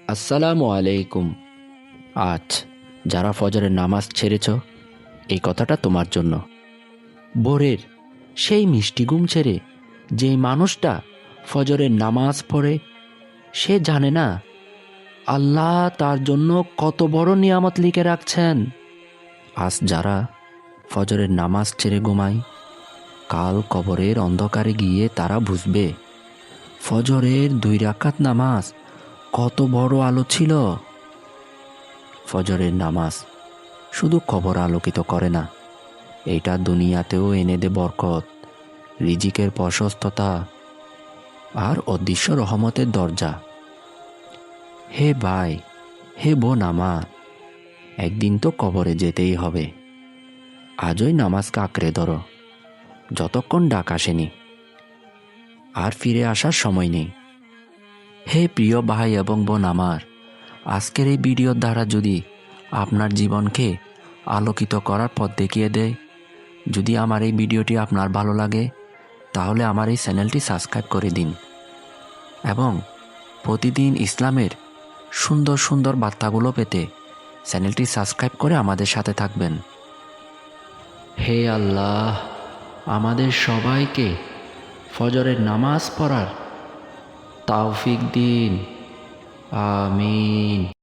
আসসালামু আলাইকুম। আজ যারা ফজরের নামাজ ছেড়েছ, এই কথাটা তোমার জন্য। ভোরের সেই মিষ্টি ঘুম ছেড়ে যেই মানুষটা ফজরের নামাজ পড়ে, সে জানে না আল্লাহ তার জন্য কত বড় নিয়ামত লিখে রাখছেন। আজ যারা ফজরের নামাজ ছেড়ে ঘুমায়, কাল কবরের অন্ধকারে গিয়ে তারা বুঝবে ফজরের 2 রাকাত নামাজ কত বড় আলো ছিল। ফজরের নামাজ শুধু কবর আলোকিত করে না, এটা দুনিয়াতেও এনে দে বরকত, রিজিকের প্রশস্ততা আর অদৃশ্য রহমতের দরজা। হে ভাই, হে বোন আমার, একদিন তো কবরে যেতেই হবে। আজই নামাজকে আঁকড়ে ধরো, যতক্ষণ ডাক আসেনি। আর ফিরে আসার সময় নেই। হে প্রিয় ভাই এবং বোন আমার, আজকের এই ভিডিওর দ্বারা যদি আপনার জীবনকে আলোকিত করার পথ দেখিয়ে দেয়, যদি আমার এই ভিডিওটি আপনার ভালো লাগে, তাহলে আমার এই চ্যানেলটি সাবস্ক্রাইব করে দিন এবং প্রতিদিন ইসলামের সুন্দর সুন্দর বার্তাগুলো পেতে চ্যানেলটি সাবস্ক্রাইব করে আমাদের সাথে থাকবেন। হে আল্লাহ, আমাদের সবাইকে ফজরের নামাজ পড়ার তৌফিক দিন। আমিন।